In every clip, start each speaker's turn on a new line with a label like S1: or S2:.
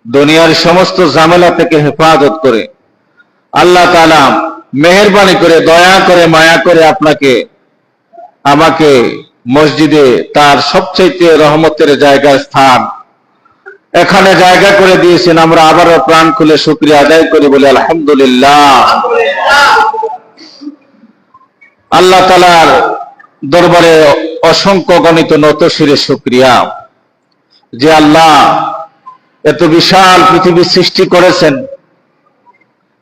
S1: দুনিয়ার সমস্ত ঝামেলা থেকে হেফাজত করে। আল্লাহ তাআলা মেহেরবানি করে, দয়া করে, মায়া করে আপনাকে আমাকে মসজিদে তার সবচেয়ে রহমতের জায়গায় স্থান এখানে জায়গা করে দিয়েছেন। আমরা আবারও প্রাণ খুলে শুকরিয়া আদায় করি, বলে আলহামদুলিল্লাহ। আল্লাহ তাআলার দরবারে অসংখ্য গণিত নত শিরে শুকরিয়া যে আল্লাহ এত বিশাল পৃথিবী সৃষ্টি করেছেন,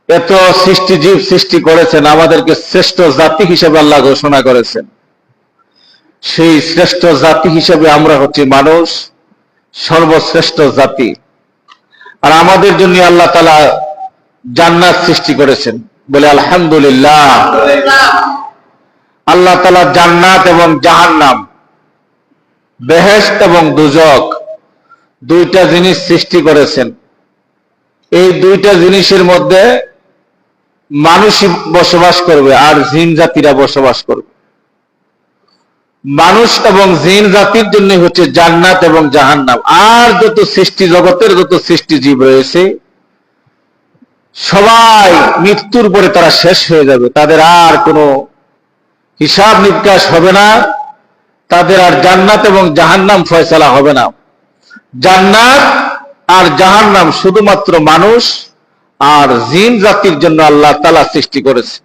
S1: এত সৃষ্টিজীব সৃষ্টি করেছেন, আমাদেরকে শ্রেষ্ঠ জাতি হিসেবে আল্লাহ ঘোষণা করেছেন। সেই শ্রেষ্ঠ জাতি হিসেবে আমরা হচ্ছি মানুষ, সর্বশ্রেষ্ঠ জাতি। আর আমাদের জন্য আল্লাহ তাআলা জান্নাত সৃষ্টি করেছেন, বলে আলহামদুলিল্লাহ। আল্লাহ তাআলা জান্নাত এবং জাহান্নাম, বেহেশত এবং দোজখ, দুইটা জিনিস সৃষ্টি করেছেন। এই দুইটা জিনিসের মধ্যে মানুষই বসবাস করবে আর জিন জাতিরা বসবাস করবে। মানুষ এবং জিন জাতির জন্য হচ্ছে জান্নাত এবং জাহান্নাম। আর যত সৃষ্টি জগতের যত সৃষ্টি জীব রয়েছে সবাই মৃত্যুর পরে তারা শেষ হয়ে যাবে, তাদের আর কোনো হিসাব নিকাশ হবে না, তাদের আর জান্নাত এবং জাহান্নাম ফয়সালা হবে না। জান্নাত আর জাহান্নাম শুধুমাত্র মানুষ আর জিন জাতির জন্য আল্লাহ তাআলা সৃষ্টি করেছে।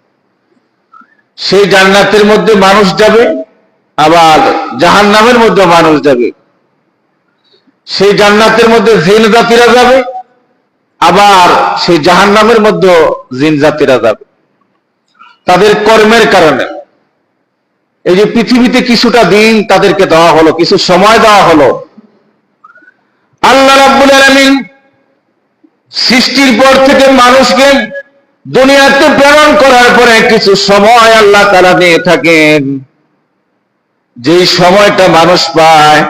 S1: সেই জান্নাতের মধ্যে মানুষ যাবে, আবার জাহান্নামের মধ্যে মানুষ যাবে। সেই জান্নাতের মধ্যে জিন জাতিরা যাবে, আবার সেই জাহান্নামের মধ্যে জিন জাতিরা যাবে তাদের কর্মের কারণে। এই যে পৃথিবীতে কিছুটা দিন তাদেরকে দেওয়া হলো, কিছু সময় দেওয়া হলো। আল্লাহ রাব্বুল আলামিন সৃষ্টির পর থেকে মানুষকে দুনিয়াতে প্রেরণ করার পরে কিছু সময় আল্লাহ তাআলা দিয়ে থাকেন। যেই সময়টা মানুষ পায়,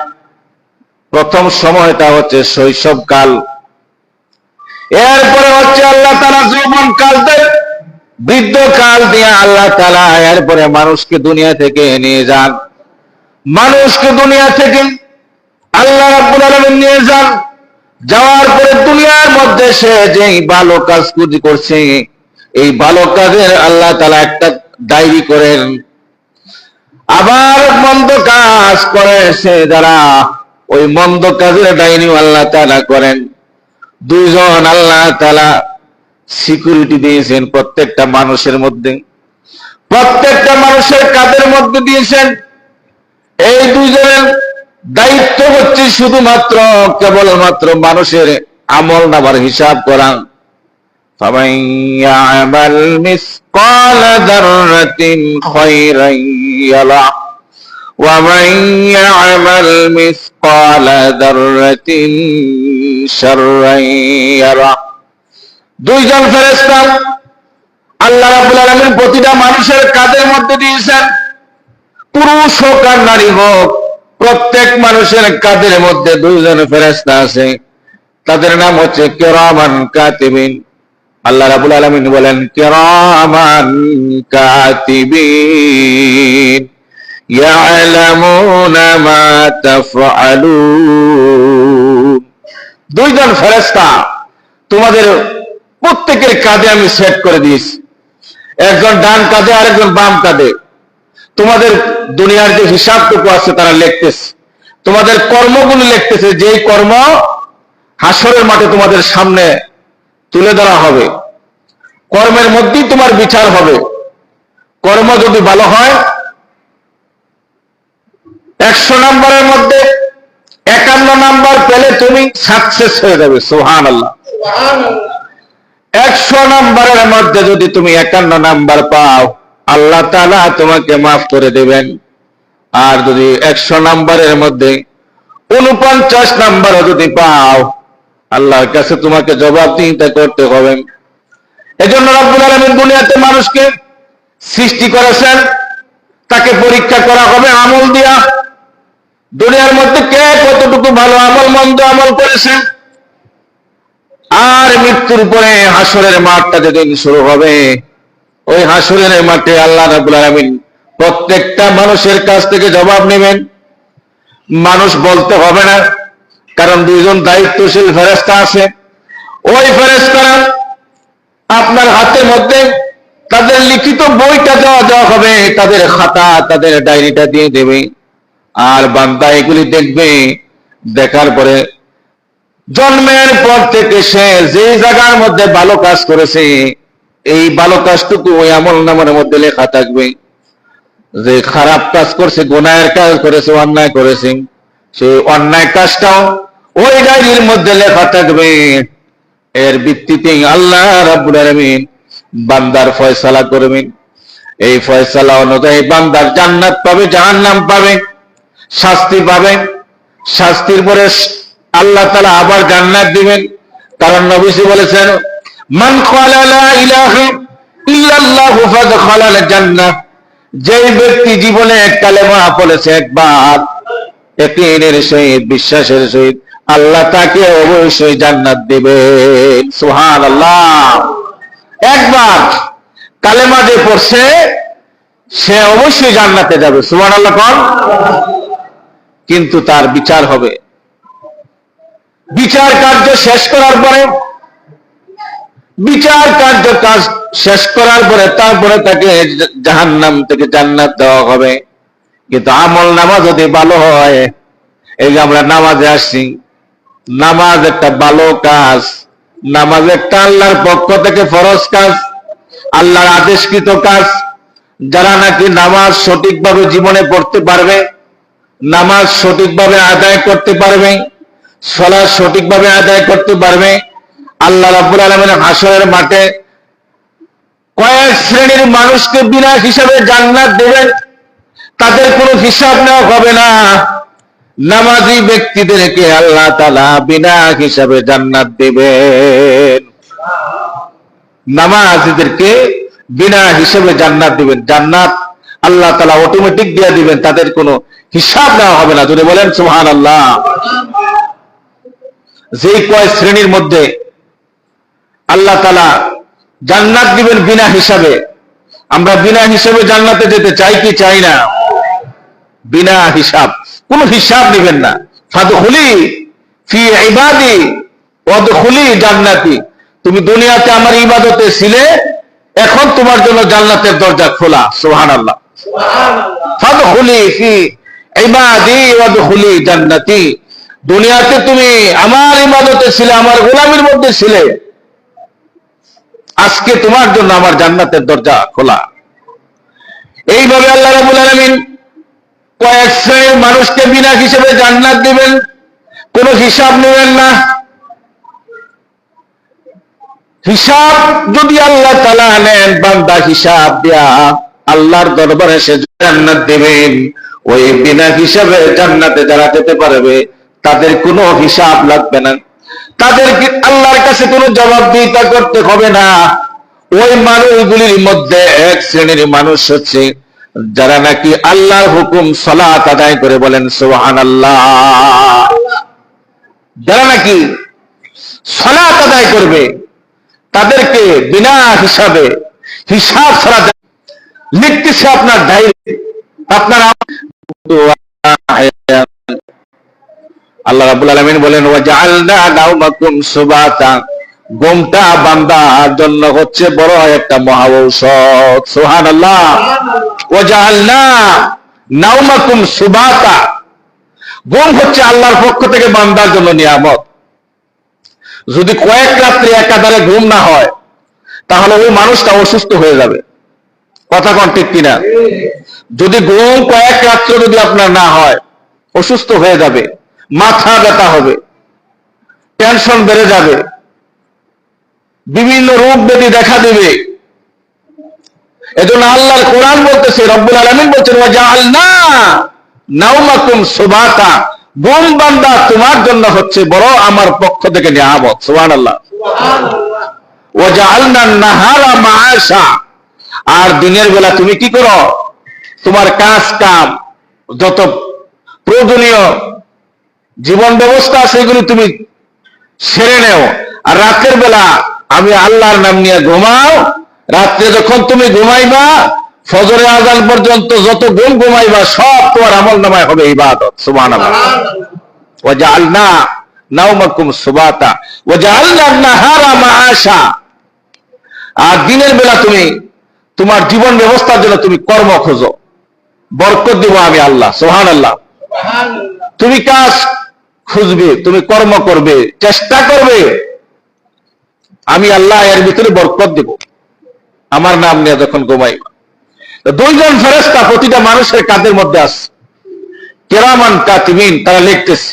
S1: প্রথম সময়টা হচ্ছে শৈশবকাল, এরপরে হচ্ছে আল্লাহ তাআলা যৌবন কাল দেয়, বৃদ্ধকাল দিয়ে আল্লাহ তাআলা এরপরে মানুষকে দুনিয়া থেকে নিয়ে যান। মানুষকে দুনিয়া থেকে আল্লাহ রাব্বুল আলামিন নিয়ে যান, যাওয়ার পরে দুনিয়ার মধ্যে সে যেই ভালো কাজ করছে, এই ভালো কাজের আল্লাহ তাআলা একটা ডায়েরি করেন। আবার মন্দ কাজ করে সে যারা, ওই মন্দ কাজের ডায়েরি আল্লাহ তাআলা করেন। দুইজন আল্লাহ তাআলা সিকিউরিটি দিয়েছেন প্রত্যেকটা মানুষের মধ্যে, প্রত্যেকটা মানুষের কাদের মধ্যে দিয়েছেন। এই দুইজনের দায়িত্ব হচ্ছে শুধুমাত্র কেবলমাত্র মানুষের আমল নামার হিসাব করা। فَمَن يَعْمَلْ مِثْقَالَ ذَرَّةٍ خَيْرًا يَرَهُ وَمَن يَعْمَلْ مِثْقَالَ ذَرَّةٍ شَرًّا يَرَهُ। দুইজন ফেরেশতা আল্লাহ রাব্বুল আলামিন প্রতিটা মানুষের কাদের মধ্যে দিয়েছেন, পুরুষ হোক আর নারী হোক, প্রত্যেক মানুষের কাদের মধ্যে দুইজন ফেরেশতা আছে। তাদের নাম হচ্ছে কিরামান কাতিবিন। আল্লাহ রাব্বুল আলামিন বলেন কিরামান কাতিবিন ইয়ালামুনা মা তাফআলুন। দুইজন ফেরেশতা তোমাদের প্রত্যেকের কাঁধে আমি সেট করে দিয়েছি, একজন ডান কাঁধে আরেকজন বাম কাঁধে। তোমাদের দুনিয়ার যে হিসাবটুকু আছে তারা লিখতেছে, তোমাদের কর্মগুলো লিখতেছে, যেই কর্ম হাসরের মাঠে তোমাদের সামনে তুলে ধরা হবে। কর্মের মধ্যেই তোমার বিচার হবে। কর্ম যদি ভালো হয় 100 নম্বরের মধ্যে 51 নম্বর পেলে তুমি সাকসেস হয়ে যাবে। সুবহানাল্লাহ। 100 নম্বরের মধ্যে যদি তুমি 51 নাম্বার পাও, আল্লাহ তাআলা তোমাকে মাফ করে দেবেন। আর যদি 100 নম্বরের মধ্যে 49 নাম্বারও যদি পাও, আল্লাহর কাছে তোমাকে জবাবদিহিতা করতে হবে। এজন্য রব্বুল আলামিন দুনিয়াতে মানুষকে সৃষ্টি করেছেন, তাকে পরীক্ষা করা হবে আমল দিয়া। দুনিয়ার মধ্যে কে কতটুকু ভালো আমল মন্দ আমল করেছে। আর মৃত্যুর পরে হাসরের মাঠটা যেদিন শুরু হবে, ওই হাসরের মাঠে আল্লাহ রাব্বুল আলামিন প্রত্যেকটা মানুষের কাছ থেকে জবাব নেবেন। মানুষ বলতে হবে না, কারণ দুইজন দায়িত্বশীল ফেরেশতা আছে। ওই ফেরেশতারা আপনার হাতের মধ্যে তাদের লিখিত বইটা দেওয়া হবে, তাদের খাতা, তাদের ডায়েরিটা দিয়ে দেবে। আর বান্দা এগুলি দেখবে, দেখার পরে জন্মের পর থেকে সে যে জায়গার মধ্যে ভালো কাজ করেছে এই ভালো কাজটুকু ওই আমলনামার মধ্যে লেখা থাকবে। যে খারাপ কাজ করছে, গুনাহের কাজ করেছে, অন্যায় করেছে, সেই অন্যায় কাজটাও ওই ডায়েরির মধ্যে লেখা থাকবে। এর ভিত্তিতে আল্লাহ রাব্বুল আলামিন বান্দার ফয়সালা করবেন। এই ফয়সালা অনুযায়ী বান্দার জান্নাত পাবে, জাহান্নাম পাবে, শাস্তি পাবে। শাস্তির পরে আল্লাহ তাআলা আবার জান্নাত দিবেন। কারণ নবীজি বলেছেন, মান ক্বালা লা ইলাহা ইল্লাল্লাহু ফাদখালাল জান্নাহ, যেই ব্যক্তি জীবনে কালেমা বলেছে একবার, ইয়াকিনের সহিত, বিশ্বাসের সহিত, আল্লাহ তাকে অবশ্যই জান্নাত দিবেন। সুবহানাল্লাহ। একবার কালেমা যে পড়ছে সে অবশ্যই জান্নাতে যাবে। সুবহানাল্লাহ কোন। কিন্তু তার বিচার হবে। বিচার কার্য শেষ করার পরে, বিচার কার্য কাজ শেষ করার পরে তারপরে তাকে জাহান্নাম থেকে জান্নাত দেওয়া হবে। কিন্তু আমল নামা যদি ভালো হয়, এই যে আমরা নামাজে আসছি, নামাজ একটা ভালো কাজ, নামাজ একটা আল্লাহর পক্ষ থেকে ফরজ কাজ, আল্লাহর আদেশকৃত কাজ। যারা নাকি নামাজ সঠিকভাবে জীবনে পড়তে পারবে, নামাজ সঠিকভাবে আদায় করতে পারবে, সালাত সঠিকভাবে আদায় করতে পারবে, আল্লাহ রাব্বুল আলামিন হাশরের মাঠে কয়েক শ্রেণীর মানুষকে বিনা হিসাবে জান্নাত দেবেন। তাদের কোনো হিসাব নেওয়া হবে না। নামাজি ব্যক্তিদেরকে আল্লাহ তাআলা বিনা হিসাবে জান্নাত দেবেন। নামাজিদেরকে বিনা হিসাবে জান্নাত দিবেন। জান্নাত আল্লাহ তাআলা অটোমেটিক দিয়ে দিবেন, তাদের কোনো হিসাব নেওয়া হবে না। যদি বলেন সুবহানাল্লাহ। যেই কয় শ্রেণীর মধ্যে আল্লাহ তাআলা জান্নাত দিবেন বিনা হিসাবে, আমরা বিনা হিসাবে জান্নাতে যেতে চাই কি চাই না? বিনা হিসাব, কোন হিসাব নেবেন না। ফাদখুলি ফি ইবাদি ওয়াদখুলি জান্নাতি, তুমি দুনিয়াতে আমার ইবাদতে ছিলে, এখন তোমার জন্য জান্নাতের দরজা খোলা। সুবহানাল্লাহ। ফাদখুলি ফি ইবাদি ওয়াদখুলি জান্নাতি, দুনিয়াতে তুমি আমার ইবাদতে ছিলে, আমার গোলামির মধ্যে ছিলে, আজকে তোমার জন্য আমার জান্নাতের দরজা খোলা। এইভাবে আল্লাহ রাব্বুল আলামিন কয়েক শ্রেণীর মানুষকে বিনা হিসেবে জান্নাত দিবেন, কোনো হিসাব নেবেন না। হিসাব যদি আল্লাহ তাআলা নেন, বান্দা হিসাব দেয়া আল্লাহর দরবারে সে জান্নাত দিবেন। ওই বিনা হিসাবে জান্নাতে যারা যেতে পারবে তাদের কোনো হিসাব লাগবে না, তাদেরকে আল্লাহর কাছে কোনো জবাবদিহিতা করতে হবে না। ওই মানুষগুলির মধ্যে এক শ্রেণীর মানুষ হচ্ছে যারা নাকি আল্লাহর হুকুম সালাত আদায় করে, বলেন সুবহানাল্লাহ। যারা নাকি সালাত আদায় করবে তাদেরকে বিনা হিসাবে, হিসাব ছাড়া লিখতেছে আপনার ডায়েরি, আপনার। আল্লাহ রাব্বুল আলামিন বলেন, ওয়াজআলনা নাওমাকুম সুবাতা, ঘুমটা বান্দার জন্য হচ্ছে বড় একটা মহা ঔষধ। সুবহানাল্লাহ। ওয়াজআলনা নাওমাকুম সুবাতা, ঘুম হচ্ছে আল্লাহর পক্ষ থেকে বান্দার জন্য নিয়ামত। যদি কয়েক রাত্রি একাধারে ঘুম না হয় তাহলে ওই মানুষটা অসুস্থ হয়ে যাবে। কথা কোন ঠিক কিনা? যদি ঘুম কয়েক রাত্র যদি আপনার না হয়, অসুস্থ হয়ে যাবে, মাথা ব্যথা হবে, টেনশন বেড়ে যাবে, বিভিন্ন রোগ ব্যাধি দেখা দিবে। এজন্য আল্লাহর কোরআন বলতেছে, রব্বুল আলামিন বলছেন, ওয়াজআলনা নাওমাকুম সুবাতা, ঘুম বান্দা তোমার জন্য হচ্ছে বড় আমার পক্ষ থেকে নিয়ামত। সুবহানাল্লাহ। ওয়াজআলনা নাহারা মাআশা, আর দিনের বেলা তুমি কি করো? তোমার কাজ কাম যত প্রয়োজনীয় জীবন ব্যবস্থা সেগুলি তুমি সেরে নেও। আর রাতের বেলা আমি আল্লাহর নাম নিয়ে ঘুমাও। রাত্রে যখন তুমি ঘুমাইবা, ফজরের আযান পর্যন্ত যত ঘুমাইবা সব তোমার আমল নামায় হবে ইবাদত। সুবহানাল্লাহ। ওয়াজআলনা নাওমাকুম সুবাতা ওয়া জাআলনা আন-নাহারা মাআশা। আর দিনের বেলা তুমি তোমার জীবন ব্যবস্থার জন্য তুমি কর্ম খোঁজো, বরকত দিব আমি আল্লাহ। সুবহানাল্লাহ। তুমি কাজ খুঁজবে, তুমি কর্ম করবে, চেষ্টা করবে, আমি আল্লাহ এর ভিতরে বরকত দেব আমার নাম নিয়ে যখন ঘুমাইবা। দুইজন ফেরেশতা প্রতিটা মানুষের কাঁধের মধ্যে আছে, কিরামান কাতিবিন, তারা লিখতেছে,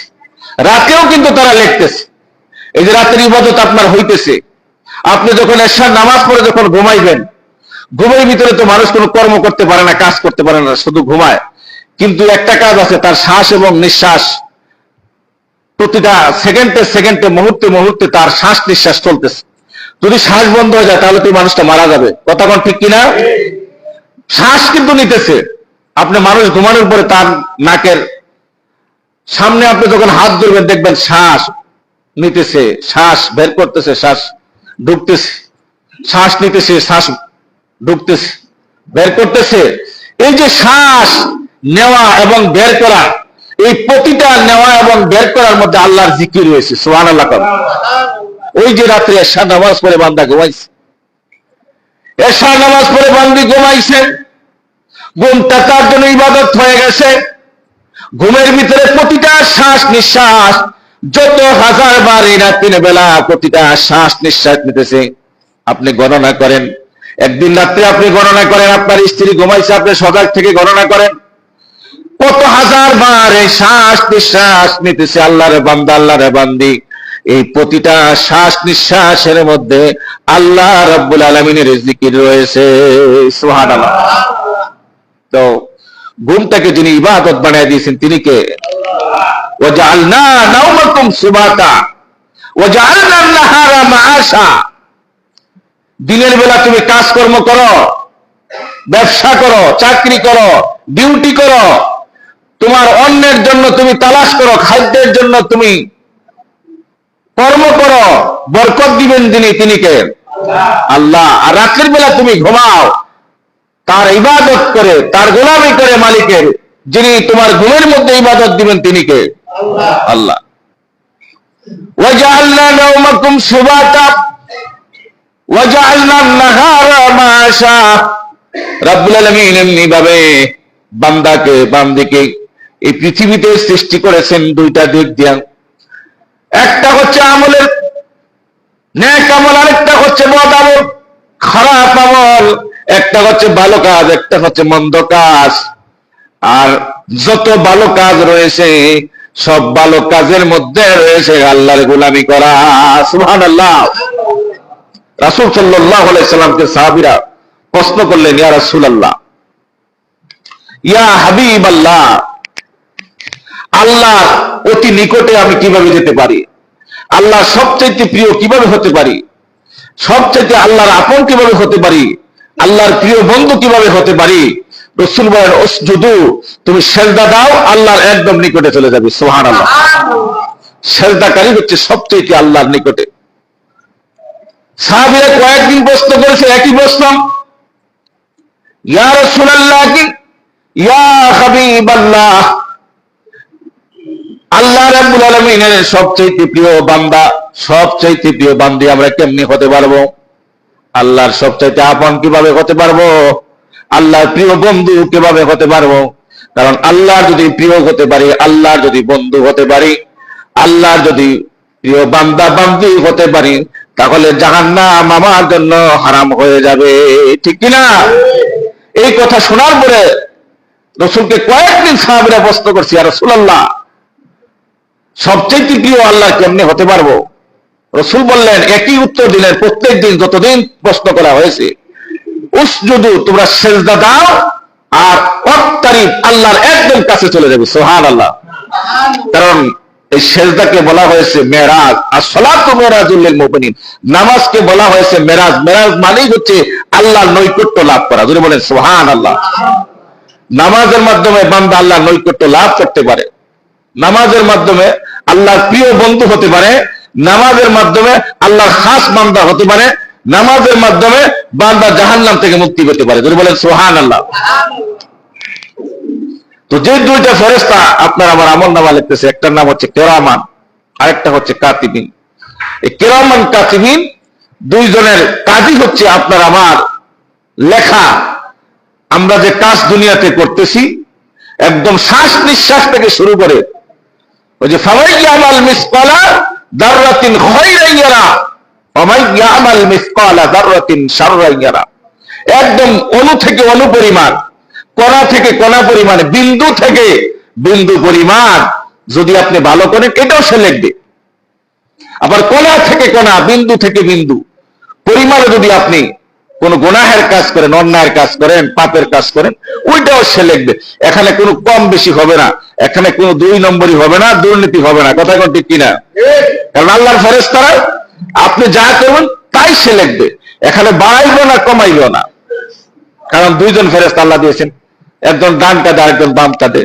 S1: রাতেও কিন্তু তারা লিখতেছে। এই যে রাতের ইবাদত আপনার হইতেছে, আপনি যখন এশার নামাজ পড়ে যখন ঘুমাইবেন, ঘুমের ভিতরে তো মানুষ কোনো কর্ম করতে পারে না, কাজ করতে পারে না, শুধু ঘুমায়। কিন্তু একটা কাজ আছে, তার শ্বাস এবং নিঃশ্বাস প্রতিটা সেকেন্ডে সেকেন্ডে, মুহূর্তে মুহূর্তে তার শ্বাস নিঃশ্বাস চলতেছে। যদি শ্বাস বন্ধ হয়ে যায় তাহলে তো মানুষটা মারা যাবে। কথা কোন ঠিক কিনা? শ্বাস কিন্তু নিতেছে। আপনি মানুষ ঘুমানোর পরে তার নাকের সামনে আপনি যখন হাত ধরবেন দেখবেন শ্বাস নিতেছে, শ্বাস বের করতেছে, শ্বাস ঢুকতেছে, শ্বাস নিতেছে, শ্বাস ঢুকতেছে, বের করতেছে। এই যে শ্বাস নেওয়া এবং বের করা, এই প্রতিটা নেওয়া এবং বের করার মধ্যে আল্লাহর জিকির রয়েছে। সুবহানাল্লাহ। ওই যে রাত্রে এশার নামাজ পড়ে বান্দা ঘুমাইছে, এশার নামাজ পড়ে বান্দি ঘুমাইছে, ঘুমটা তার জন্য ইবাদত হয়ে গেছে। ঘুমের ভিতরে প্রতিটা শ্বাস নিঃশ্বাস, যত হাজার বার এই রাত্রির বেলা প্রতিটা শ্বাস নিঃশ্বাস নিতেছে, আপনি গণনা করেন। একদিন রাত্রে আপনি গণনা করেন, আপনার স্ত্রী ঘুমাইছে, আপনি সজাগ থেকে গণনা করেন কত হাজার বার এই শ্বাস নিঃশ্বাস নিতেছে আল্লাহর বান্দা, আল্লাহর বান্দি। এই প্রতিটা শ্বাস নিঃশ্বাসের মধ্যে আল্লাহ রাব্বুল আলামিনের জিকির রয়েছে। সুবহানাল্লাহ। তো ঘুমটাকে যিনি ইবাদত বানিয়ে দিয়েছেন তিনি কে? ওয়া জাআলনা নাওমাকুম সুবাতা ওয়া জাআলনা আন-নাহারা মাআশা। দিনের বেলা তুমি কাজকর্ম করো, ব্যবসা করো, চাকরি করো, ডিউটি করো, তোমার অন্যের জন্য তুমি তালাশ করো, খাদ্যের জন্য তুমি কর্ম করো, বরকত দিবেন যিনি তিনি কে? আল্লাহ। আর রাতের বেলা তুমি ঘুমাও তার ইবাদত করে, তার গোলামি করে মালিকের, যিনি তোমার ঘুমের মধ্যে ইবাদত দিবেন তিনি কে? আল্লাহ। ওয়া জাআলনা নাওমাকুম সুবাতা ওয়া জাআলনা আন-নাহারা মাআশা। রব্বুল আলামিন এমনি ভাবে বান্দাকে, বান্দিকে এই পৃথিবীতে সৃষ্টি করেছেন দুইটা দিক দিয়া। একটা হচ্ছে আমলের নেক আমল, আরেকটা হচ্ছে বদ আমল, খারাপ আমল। একটা হচ্ছে ভালো কাজ, একটা হচ্ছে মন্দ কাজ। আর যত ভালো কাজ রয়েছে সব ভালো কাজের মধ্যে রয়েছে আল্লাহর গোলামি করা। সুবহানাল্লাহ। রাসূল সাল্লাল্লাহু আলাইহি সাল্লামকে সাহাবীরা প্রশ্ন করলেন, ইয়া রাসূলুল্লাহ, ইয়া হাবিবাল্লাহ, আল্লাহ অতি নিকটে আমি কিভাবে যেতে পারি? আল্লাহ সবচেয়ে প্রিয় কিভাবে হতে পারি? সবচেয়ে আল্লাহর আপন কিভাবে হতে পারি? আল্লাহর প্রিয় বন্ধু কিভাবে হতে পারি? রাসূল বলেন, উসজুদু, তুমি সিজদা দাও, আল্লাহর একদম নিকটে চলে যাবে। সুবহানাল্লাহ। সিজদাকারী হচ্ছে সবচেয়ে আল্লাহর নিকটে। সাহাবীরা কয়েকদিন প্রশ্ন করেছে একই প্রশ্ন, ইয়া রাসূলুল্লাহ, কি ইয়া হাবিবাল্লাহ, আল্লাহ রাব্বুল আলামিনের সবচেয়ে প্রিয় বান্দা, সবচেয়ে প্রিয় বান্দি আমরা কেমনি হতে পারবো? আল্লাহর সবচেয়ে আপন কিভাবে হতে পারবো? আল্লাহর প্রিয় বন্ধু কিভাবে হতে পারবো? কারণ আল্লাহর যদি প্রিয় হতে পারি, আল্লাহর যদি বন্ধু হতে পারি, আল্লাহর যদি প্রিয় বান্দা বান্দি হতে পারি, তাহলে জাহান্নাম আমার জন্য হারাম হয়ে যাবে। ঠিক কিনা? এই কথা শোনার পরে রাসূলকে কয়েকদিন সাহাবীরা প্রশ্ন করছে, ইয়া রাসূলুল্লাহ, সবচেয়ে প্রিয় আল্লাহ কেমনে হতে পারবো? রাসূল বললেন, একই উত্তর দিলেন প্রত্যেক দিন যতদিন প্রশ্ন করা হয়েছে, উসজুদু, তোমরা সিজদা দাও, আর ওয়াক্তারিব, আল্লাহর একদম কাছে চলে যাবে। সুবহানাল্লাহ। কারণ এই সিজদাকে বলা হয়েছে মেরাজ, আর সালাতু মেরাজুল লিল মুমিনিন, নামাজকে বলা হয়েছে মেরাজ। মেরাজ মানেই হচ্ছে আল্লাহর নৈকট্য লাভ করা। যদি বলেন সুবহানাল্লাহ। নামাজের মাধ্যমে বান্দা আল্লাহর নৈকট্য লাভ করতে পারে, নামাজের মাধ্যমে আল্লাহর প্রিয় বন্ধু হতে পারে, নামাজের মাধ্যমে আল্লাহর খাস বান্দা হতে পারে, নামাজের মাধ্যমে বান্দা জাহান্নাম থেকে মুক্তি পেতে পারে। যদি বলেন সুবহানাল্লাহ। তো যে দুইটা ফেরেশতা আপনার আমার আমল নামা লিখতেছে, একটার নাম হচ্ছে কিরামান আরেকটা হচ্ছে কাতিবিন। এই কিরামান কাতিবিন দুইজনের কাজই হচ্ছে আপনার আমার লেখা। আমরা যে কাজ দুনিয়াতে করতেছি একদম শ্বাস নিঃশ্বাস থেকে শুরু করে ওই যে ফামাইয়ামাল মিসকালা যাররাতিন খায়রান ইয়ারা ফামাইয়ামাল মিসকালা যাররাতিন শাররান ইয়ারা, একদম অণু থেকে অণু পরিমাণ, কণা থেকে কণা পরিমাণ, বিন্দু থেকে বিন্দু পরিমাণ যদি আপনি ভালো করেন এটাও সে লিখবে। আবার কণা থেকে কণা, বিন্দু থেকে বিন্দু পরিমাণে যদি আপনি কোন গুনাহের কাজ করেন, অন্যায়ের কাজ করেন, পাপের কাজ করেন, ওইটাও সে লিখবে। এখানে কোনো কম বেশি হবে না, এখানে কোনো 2 নম্বরই হবে না, দুর্নীতি হবে না। কথা কোন ঠিক কিনা? কারণ আল্লাহর ফেরেশতারা আপনি যা করবেন তাই সে লিখবে, এখানে বাড়াইলো না কমাইলো না। কারণ দুইজন ফেরেশতা আল্লাহ দিয়েছেন, একজন ডান কাঁধে আরেকজন বাম কাঁধে,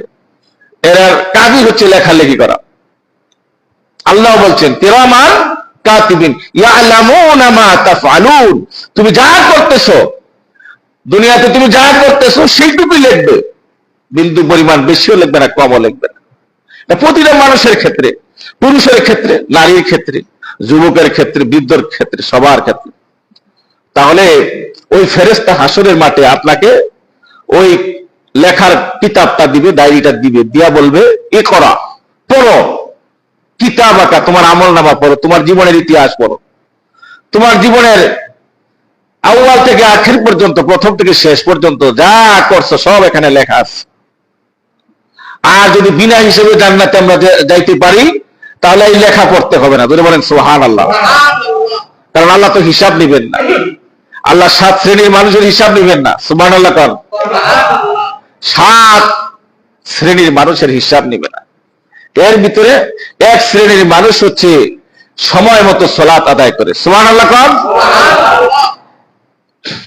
S1: এর কাজই হচ্ছে লেখালেখি করা। আল্লাহ বলছেন কিরামান কাতিবিন ইয়ালামুনা মা তাফআলুন, তুমি যা করতেছো দুনিয়াতে, তুমি যা করতেছো সেইটুকুই লিখবে, বিন্দু পরিমাণ বেশিও লিখবে না, কমও লিখবে না। প্রতিটা মানুষের ক্ষেত্রে, পুরুষের ক্ষেত্রে, নারীর ক্ষেত্রে, যুবকের ক্ষেত্রে, বৃদ্ধের ক্ষেত্রে, সবার ক্ষেত্রে। তাহলে ওই ফেরেশতা হাসরের মাঠে আপনাকে ওই লেখার কিতাবটা দিবে, ডায়েরিটা দিবে, দিয়া বলবে এ করা, পড়ো, কিতাব আঁকা, তোমার আমল নামা পড়ো, তোমার জীবনের ইতিহাস পড়ো, তোমার জীবনের আউয়াল থেকে আখির পর্যন্ত, প্রথম থেকে শেষ পর্যন্ত যা করছো সব এখানে লেখা আছে। আর যদি বিনা হিসেবে জান্নাতে আমরা যাইতে পারি তাহলে এই লেখা পড়তে হবে না। যদি বলেন সুবহানাল্লাহ। কারণ আল্লাহ তো হিসাব নিবেন না, আল্লাহ 7 শ্রেণীর মানুষের হিসাব নিবেন না। সুবহানাল্লাহ। কারণ 7 শ্রেণীর মানুষের হিসাব নিবে না। এর ভিতরে 1 শ্রেণীর মানুষ হচ্ছে সময় মতো সালাত আদায় করে। সুবহানাল্লাহ। কারণ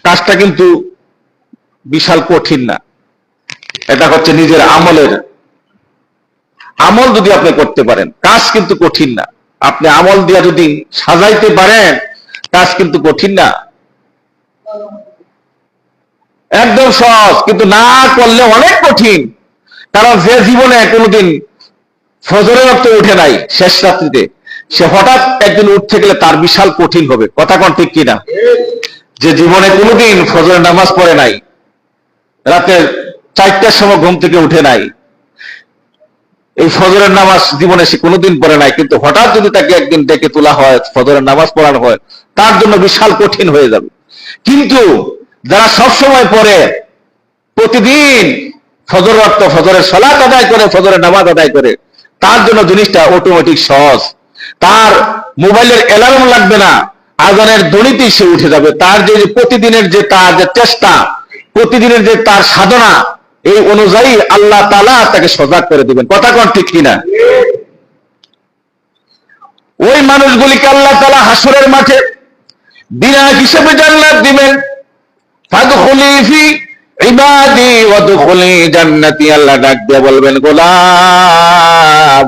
S1: কাজটা কিন্তু বিশাল কঠিন না, এটা হচ্ছে নিজের আমলের, আমল যদি আপনি করতে পারেন কাজ কিন্তু কঠিন না। আপনি আমল দিয়া যদি সাজাইতে পারেন কাজ কিন্তু কঠিন না, একদম সহজ, কিন্তু না করলে অনেক কঠিন। কারণ যে জীবনে কোনোদিন ফজরের ওয়াক্তে উঠে নাই, শেষ রাত্রিতে, সে হঠাৎ একদিন উঠতে গেলে তার বিশাল কঠিন হবে। কথা কোন ঠিক কিনা? যে জীবনে কোনোদিন ফজরের নামাজ পড়ে নাই, রাতের 4টার সময় ঘুম থেকে উঠে নাই, এই ফজরের নামাজ জীবনে সে কোনোদিন পড়ে নাই, কিন্তু হঠাৎ যদি তাকে একদিন ডেকে তোলা হয়, ফজরের নামাজ পড়ানো হয়, তার জন্য বিশাল কঠিন হয়ে যাবে। কিন্তু যারা সবসময় পড়ে, প্রতিদিন ফজর ওয়াক্ত ফজরের সালাত আদায় করে, ফজরের নামাজ আদায় করে, তার জন্য জিনিসটা অটোমেটিক সহজ। তার মোবাইলের অ্যালার্ম লাগবে না, আজানের ধ্বনিতেই সে উঠে যাবে। তার যে প্রতিদিনের যে তার যে চেষ্টা, প্রতিদিনের যে তার সাধনা, এই অনুযায়ী আল্লাহ তাআলা তাকে সজাগ করে দিবেন। কথা কোন ঠিক কিনা? ওই মানুষগুলিকে আল্লাহ তাআলা হাসরের মাঠে বিনা হিসেবে জান্নাত দিবেন। ফাদখুলি ফি ইবাদি ওয়াদখুলি জান্নাতি, আল্লাহ ডাক দিয়ে বলবেন গোলাম,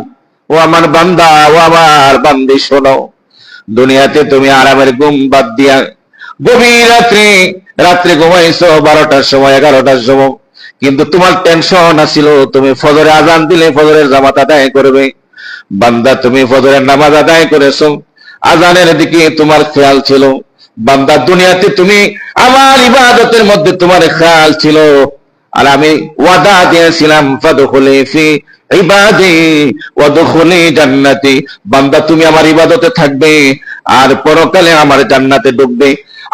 S1: ও আমার বান্দা, ও আমার বান্দি, শোনো, দুনিয়াতে তুমি আরামের ঘুম বাদ দিয়া গভীর রাত্রে ঘুমাইছো 12টার সময়, 11টার সময়, কিন্তু তোমার টেনশন আছিল তুমি ফজরে আজান দিলে ফজরের জামাত আদায় করবে। বান্দা, তুমি ফজরের নামাজ আদায় করেছো, আজানের দিকে তোমার খেয়াল ছিল। বান্দা, দুনিয়াতে তুমি আমার ইবাদতের মধ্যে তোমার খেয়াল ছিল, আর আমি ওয়াদা দিয়েছিলাম ফাদখুলি ফি ইবাদি ওয়াদখুলি জান্নাতি, বান্দা তুমি আমার ইবাদতে থাকবে আর পরকালে আমার জান্নাতে ঢুকবে।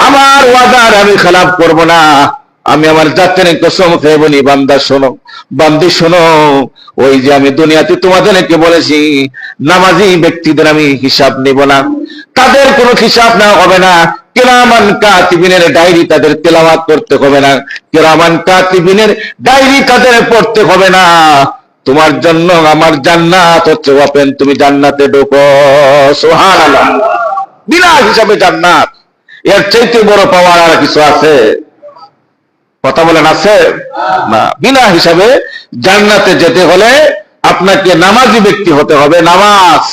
S1: আমার ওয়াদার আমি খেলাফ করব না, আমি আমার জাতের কসম খেয়ে বলি, বান্দা শোনো, বান্দি শোনো, ওই যে আমি দুনিয়াতে তোমাদেরকে বলেছি নামাজি ব্যক্তিদের আমি হিসাব নিব না, তাদের কোনো হিসাব না হবে না। কিরামান কাতিবিনের ডায়েরি তাদের তেলাওয়াত করতে হবে না, কিরামান কাতিবিনের ডায়েরি তাদের পড়তে হবে না। তোমার জন্য আমার জান্নাত হচ্ছে ওপেন, তুমি জান্নাতে ঢোকো। সুবহানাল্লাহ। বিনা হিসাবে জান্নাত, এর চাইতে বড় পাওয়ার আর কিছু আছে? কথা বলেন আছে? না। বিনা হিসাবে জান্নাতে যেতে হলে আপনাকে নামাজি ব্যক্তি হতে হবে। নামাজ।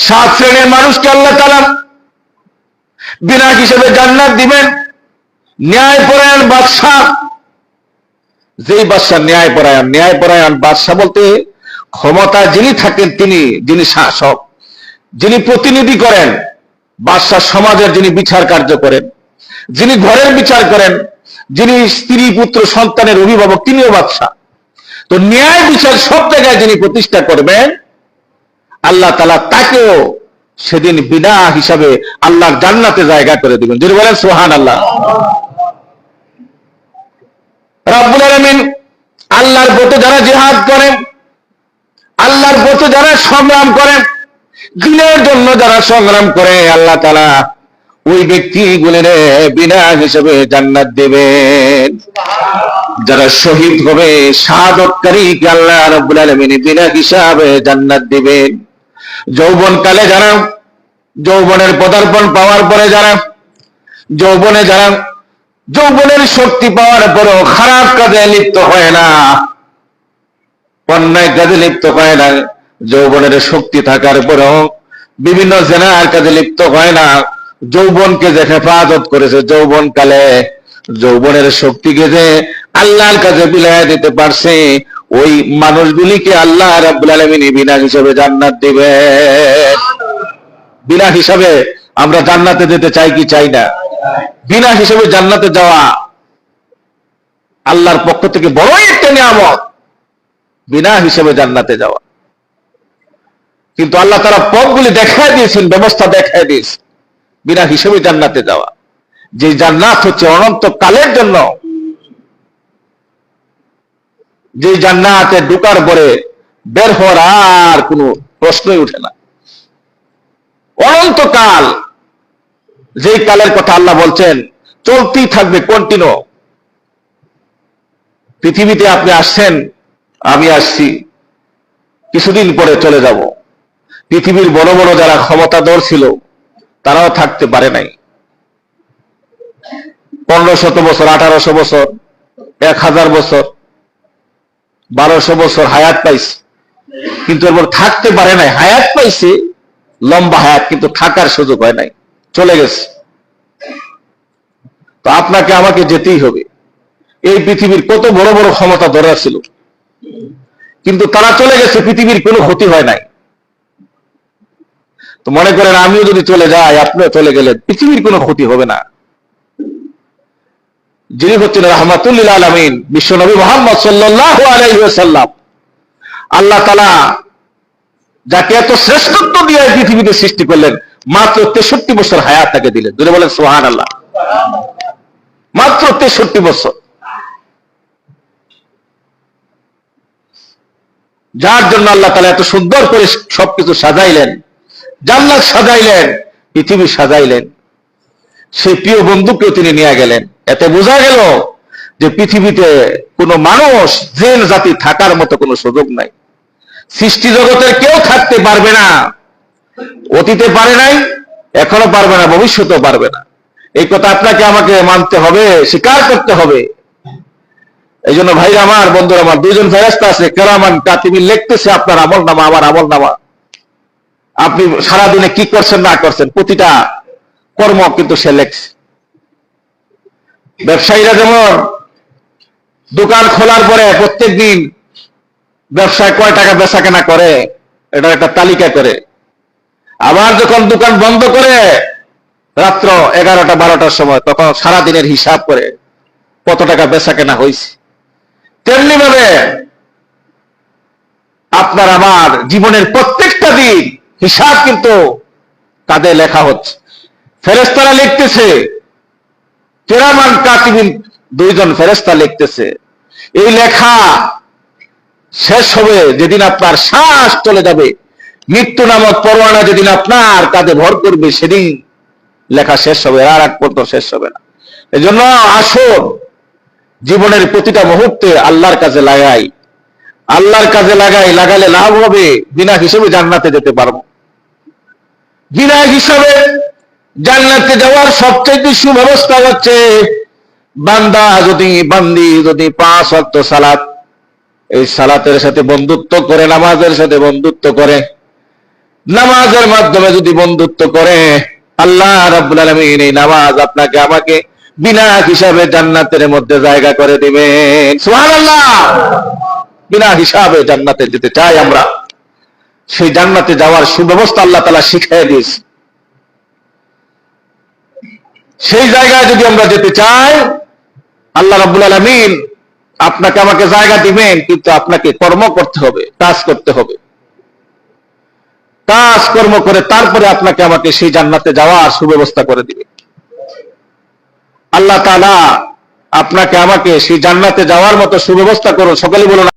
S1: 7 শ্রেণীর মানুষকে আল্লাহ তাআলা বিনা হিসাবে জান্নাত দিবেন। ন্যায়পরায়ণ বাদশা, যেই বাদশা ন্যায়পরায়ণ, ন্যায়পরায়ণ বাদশা বলতে ক্ষমতা যিনি থাকেন যিনি শাসক, যিনি প্রতিনিধি করেন, বাদশাহ সমাজের যিনি বিচার কার্য করেন, যিনি ঘরের বিচার করেন, যিনি স্ত্রী পুত্র সন্তানের অভিভাবক, তিনিও বাদশাহ। তো ন্যায় বিচার সব জায়গায় যিনি প্রতিষ্ঠা করবেন, আল্লাহ তাআলা তাকেও সেদিন বিনা হিসাবে আল্লাহর জান্নাতে জায়গা করে দিবেন। যদি বলেন সুবহানাল্লাহ। রব্বুল আলামিন আল্লাহর পথে যারা জিহাদ করেন, আল্লাহর পথে যারা সংগ্রাম করেন, দ্বীনের জন্য যারা সংগ্রাম করে, আল্লাহ তাআলা ওই ব্যক্তিগুলোর বিনা হিসাবে জান্নাত দেবেন। যারা শহীদ হবে, শাহাদাতকারীকে আল্লাহ রাব্বুল আলামিন বিনা হিসাবে জান্নাত দিবেন। যৌবনকালে যারা, যৌবনের পদার্পণ পাওয়ার পরে যারা, যৌবনের শক্তি পাওয়ার পরেও খারাপ কাজে লিপ্ত হয় না, অন্যায় কাজে লিপ্ত হয় না, যৌবনের শক্তি থাকার পরেও বিভিন্ন জেনার কাজে লিপ্ত হয় না, যৌবনকে যে হেফাজত করেছে, যৌবনকালে যৌবনের শক্তিকে যে আল্লাহর কাছে বিলায় দিতে পারছে, ওই মানুষগুলিকে আল্লাহ রাব্বুল আলামিন বিনা হিসাবে জান্নাত দিবেন। বিনা হিসাবে আমরা জান্নাতে যেতে চাই কি চাই না? বিনা হিসাবে জান্নাতে যাওয়া আল্লাহর পক্ষ থেকে বড়ই একটা নিয়ামত, বিনা হিসাবে জান্নাতে যাওয়া। কিন্তু আল্লাহ তাআলা পথগুলি দেখায় দিয়েছেন, ব্যবস্থা দেখায় দিয়েছেন বিনা হিসাবে জান্নাতে যাওয়া। যে জান্নাত হচ্ছে অনন্তকালের জন্য, যে জান্নাতে ঢোকার পরে বের হওয়ার আর কোনো প্রশ্নই উঠে না। অনন্তকাল, যেই কালের কথা আল্লাহ বলছেন চলতেই থাকবে, কন্টিনিউ। পৃথিবীতে আপনি আসছেন, আমি আসছি, কিছুদিন পরে চলে যাব। পৃথিবীর বড় বড় যারা ক্ষমতাধর ছিল তারাও থাকতে পারে নাই। 1500 বছর, 1800 বছর, 1000 বছর, 1200 বছর হায়াত পাইছে, কিন্তু এরপর থাকতে পারে নাই। হায়াত পাইছে, লম্বা হায়াত, কিন্তু থাকার সুযোগ হয় নাই, চলে গেছে। তো আপনাকে আমাকে যেতেই হবে। এই পৃথিবীর কত বড় বড় ক্ষমতা ধরা ছিল, কিন্তু তারা চলে গেছে, পৃথিবীর কোনো ক্ষতি হয় নাই। তো মনে করেন আমিও যদি চলে যাই, আপনিও চলে গেলেন, পৃথিবীর কোনো ক্ষতি হবে না। যিনি হচ্ছেন রাহমাতুল লিল আলামিন, বিশ্বনবী মুহাম্মদ সাল্লাল্লাহু আলাইহি ওয়াসাল্লাম, আল্লাহ তাআলা যাকে এত শ্রেষ্ঠত্ব দিয়ে পৃথিবীতে সৃষ্টি করলেন, মাত্র 63 বছর হায়াত তাকে দিলেন। যদি বলেন সুবহানাল্লাহ। মাত্র 63 বছর। যার জন্য আল্লাহ তাআলা এত সুন্দর করে সবকিছু সাজাইলেন, জান্নাত সাজাইলেন, পৃথিবী সাজাইলেন, সেই প্রিয় বন্ধুকেও তিনি নিয়ে গেলেন। এতে বোঝা গেল যে পৃথিবীতে কোনো মানুষ, জিন জাতি থাকার মতো কোনো সুযোগ নাই। সৃষ্টি জগতের কেউ থাকতে পারবে না, অতীতে পারে নাই, এখনো পারবে না, ভবিষ্যতেও পারবে না। এই কথা আপনাকে আমাকে মানতে হবে, স্বীকার করতে হবে। এই জন্য ভাইরা আমার, বন্ধুরা আমার, দুইজন ফেরেশতা আছে, কেরামান কাতিবিন, লিখতেছে আপনার আমলনামা, আমার আমলনামা। আপনি সারাদিনে কি করছেন না করছেন, প্রতিটা কর্ম কিন্তু সে লেখছে। ব্যবসায়ীরা যেমন দোকান খোলার পরে প্রত্যেক দিন ব্যবসায় কয় টাকা বেচা কেনা করে, এটা একটা তালিকা করে। আবার যখন দোকান বন্ধ করে রাত্র 11টা 12টার সময়, তখন সারাদিনের হিসাব করে কত টাকা বেচা কেনা হয়েছে। তেমনি ভাবে আপনার আমার জীবনের প্রত্যেকটা দিন হিসাব কিন্তু কাঁধে লেখা হচ্ছে, ফেরেশতারা লিখতেছে। কিরামান কাতিবিন, দুইজন ফেরেশতা লিখতেছে। এই লেখা শেষ হবে যেদিন আপনার শ্বাস চলে যাবে, মৃত্যু নামক পরোয়ানা যেদিন আপনার কাঁধে ভর করবে, সেদিন লেখা শেষ হবে, আর এক পর্যন্ত শেষ হবে না। এজন্য আসুন, জীবনের প্রতিটা মুহূর্তে আল্লাহর কাছে লাগাই, আল্লাহর কাজে লাগাই, লাগালে লাভ হবে, বিনা হিসেবে জান্নাতে যেতে পারবো। বিনা হিসাবে জান্নাতে যাওয়ার সবচেয়ে সুব্যবস্থা হচ্ছে, বান্দি যদি 5 ওয়াক্ত সালাত, এই সালাতের সাথে বন্ধুত্ব করে, নামাজের সাথে বন্ধুত্ব করে, নামাজের মাধ্যমে যদি বন্ধুত্ব করে, আল্লাহ রাব্বুল আলামিন এই নামাজ আপনাকে আমাকে বিনা হিসাবে জান্নাতের মধ্যে জায়গা করে দিবেন। সুবহানাল্লাহ। বিনা হিসাবে জান্নাতে যেতে চাই আমরা, সেই জান্নাতে যাওয়ার সুব্যবস্থা আল্লাহ তাআলা শিখিয়ে দিয়েছে। সেই জায়গায় যদি আমরা যেতে চাই, আল্লাহ রাব্বুল আলামিন আপনাকে আমাকে জায়গা দিবেন, কিন্তু আপনাকে কর্ম করতে হবে, কাজ করতে হবে। কাজ কর্ম করে তারপরে আপনাকে আমাকে সেই জান্নাতে যাওয়ার সুব্যবস্থা করে দিবে। আল্লাহ তাআলা আপনাকে আমাকে সেই জান্নাতে যাওয়ার মতো সুব্যবস্থা করুন। সকলে বলুন